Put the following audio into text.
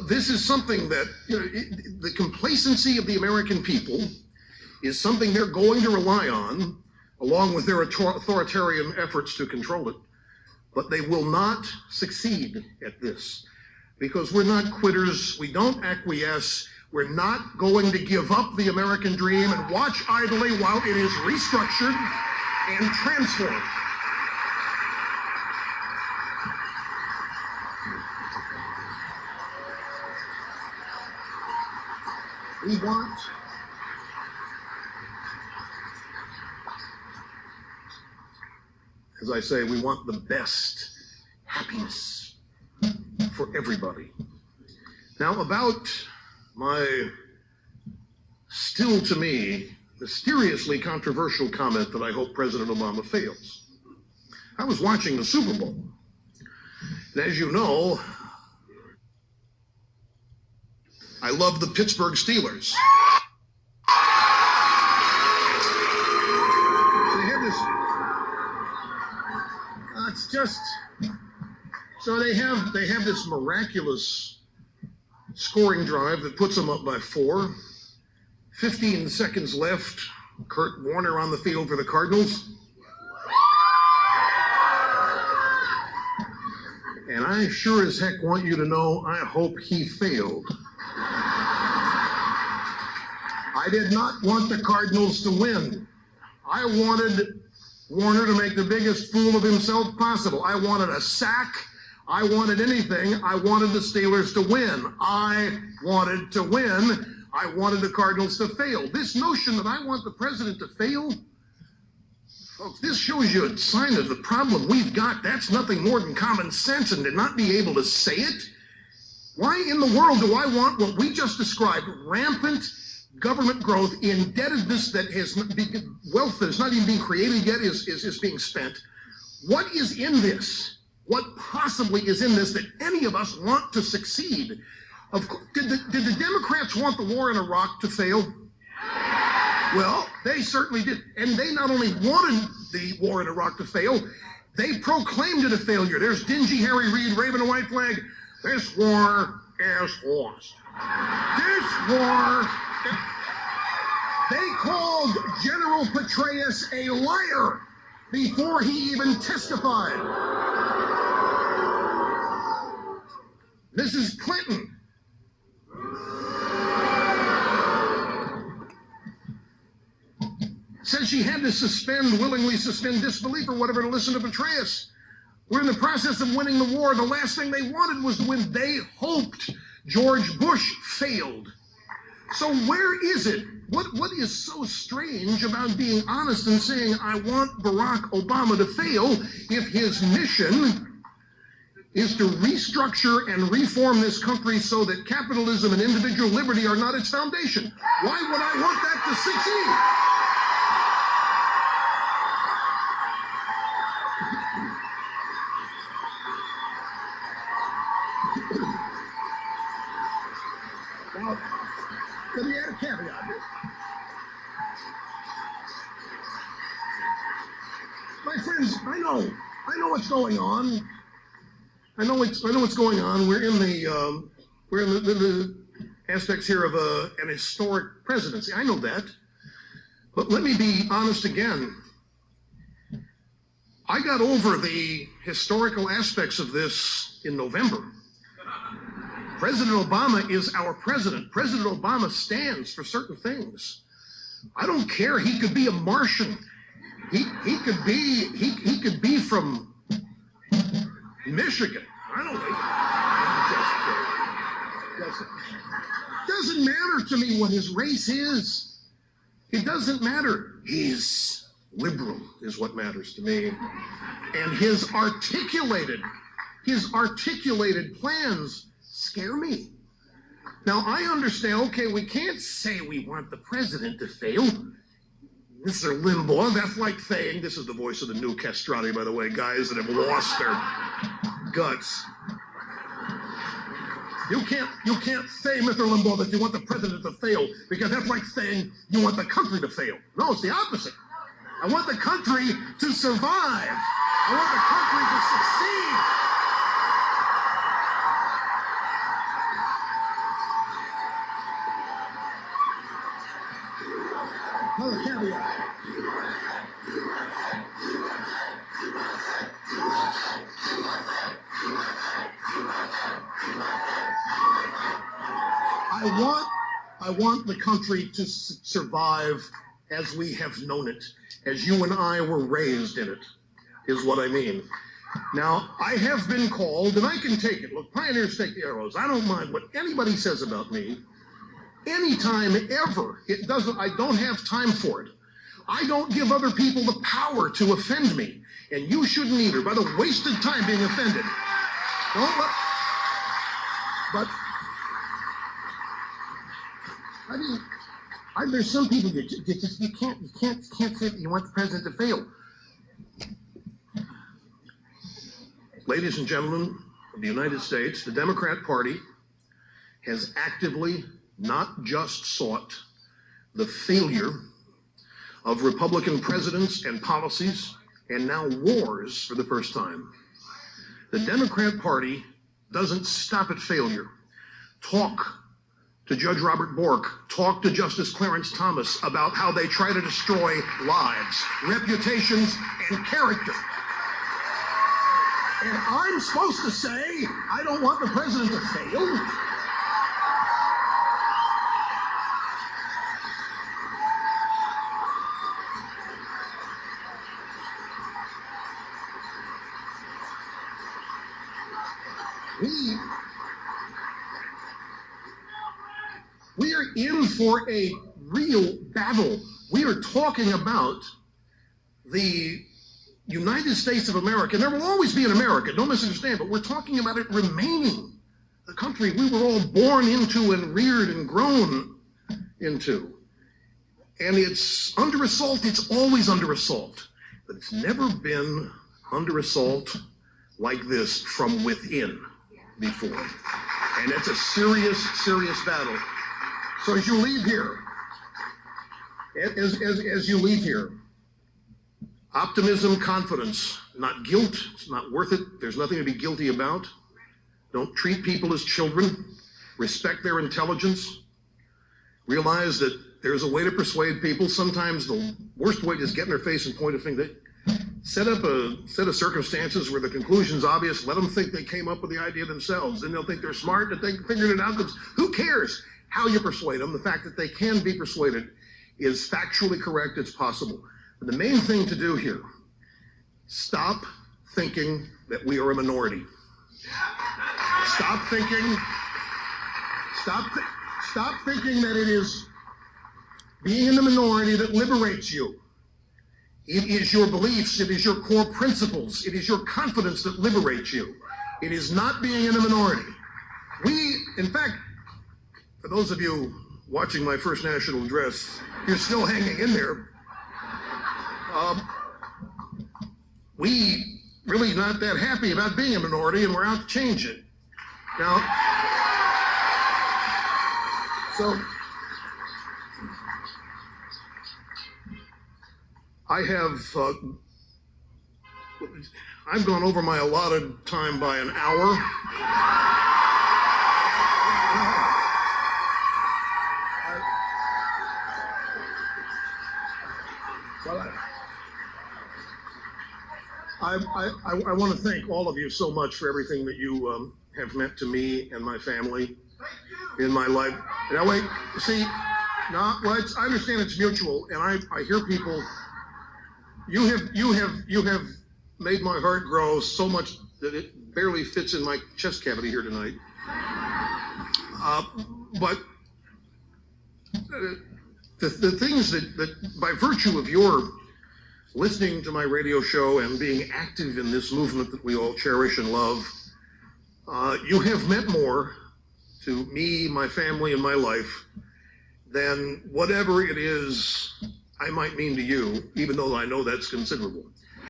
This is something that, the complacency of the American people is something they're going to rely on, along with their authoritarian efforts to control it. But they will not succeed at this, because we're not quitters. We don't acquiesce. We're not going to give up the American dream and watch idly while it is restructured and transformed. We want as I say, we want the best happiness for everybody. Now, about my still to me mysteriously controversial comment that I hope President Obama fails. I was watching the Super Bowl, and as you know, I love the Pittsburgh Steelers. They have this, it's just, so they have this miraculous scoring drive that puts them up by 4. 15 seconds left. Kurt Warner on the field for the Cardinals. And I sure as heck want you to know, I hope he failed. I did not want the Cardinals to win. I wanted Warner to make the biggest fool of himself possible. I wanted a sack. I wanted anything. I wanted the Steelers to win. I wanted to win. I wanted the Cardinals to fail. This notion that I want the president to fail, folks, this shows you a sign of the problem we've got. That's nothing more than common sense, and to not be able to say it. Why in the world do I want what we just described, rampant government growth, indebtedness that has wealth that is not even being created yet is being spent? What is in this? What possibly is in this that any of us want to succeed? Did the Democrats want the war in Iraq to fail? Well, they certainly did. And they not only wanted the war in Iraq to fail, they proclaimed it a failure. There's dingy Harry Reid waving a white flag. This war is lost. This war... They called General Petraeus a liar before he even testified. Mrs. Clinton said she had to willingly suspend disbelief or whatever to listen to Petraeus. We're in the process of winning the war. The last thing they wanted was to win. They hoped George Bush failed. So where is it? What is so strange about being honest and saying, I want Barack Obama to fail, if his mission is to restructure and reform this country so that capitalism and individual liberty are not its foundation? Why would I want that to succeed? Now, let me add a caveat here. My friends, I know what's going on. I know what's going on. We're in the aspects here of an historic presidency. I know that. But let me be honest again. I got over the historical aspects of this in November. President Obama is our president. President Obama stands for certain things. I don't care. He could be a Martian. He could be from Michigan. I don't know. It doesn't matter to me what his race is. It doesn't matter. He's liberal is what matters to me. And his articulated plans scare me. Now, I understand, okay, we can't say we want the president to fail. Mr. Limbaugh, that's like saying, this is the voice of the new castrati, by the way, guys that have lost their guts. You can't say, Mr. Limbaugh, that you want the president to fail, because that's like saying you want the country to fail. No, it's the opposite. I want the country to survive. I want the country to succeed. Another caveat. I want the country to survive as we have known it, as you and I were raised in it, is what I mean. Now, I have been called, and I can take it. Look, pioneers take the arrows. I don't mind what anybody says about me. Anytime, ever. I don't have time for it. I don't give other people the power to offend me, and you shouldn't either, by the wasted time being offended. Don't let, but, I mean, there's some people that you can't say that you want the president to fail. Ladies and gentlemen of the United States, the Democrat Party has actively not just sought the failure of Republican presidents and policies, and now wars for the first time. The Democrat Party doesn't stop at failure. Talk to Judge Robert Bork, talk to Justice Clarence Thomas about how they try to destroy lives, reputations, and character. And I'm supposed to say, I don't want the president to fail? We are in for a real battle. We are talking about the United States of America. There will always be an America, don't misunderstand, but we're talking about it remaining the country we were all born into and reared and grown into. And it's under assault. It's always under assault. But it's never been under assault like this from within before. And it's a serious, serious battle. So as you leave here, as you leave here, optimism, confidence, not guilt. It's not worth it. There's nothing to be guilty about. Don't treat people as children. Respect their intelligence. Realize that there's a way to persuade people. Sometimes the worst way is get in their face and point a finger. Set up a set of circumstances where the conclusion's obvious. Let them think they came up with the idea themselves. Then they'll think they're smart, that they figured it out. Who cares how you persuade them? The fact that they can be persuaded is factually correct. It's possible. But the main thing to do here, stop thinking that we are a minority. Stop thinking that it is being in the minority that liberates you. It is your beliefs, it is your core principles, it is your confidence that liberates you. It is not being in the minority. In fact, for those of you watching my first national address, you're still hanging in there. We really not that happy about being a minority, and we're out to change it. Now, so I've gone over my allotted time by an hour. I want to thank all of you so much for everything that you have meant to me and my family in my life. Now wait, see, I understand it's mutual, and I hear people. You have made my heart grow so much that it barely fits in my chest cavity here tonight. But the things that by virtue of your listening to my radio show and being active in this movement that we all cherish and love, you have meant more to me, my family, and my life than whatever it is I might mean to you, even though I know that's considerable.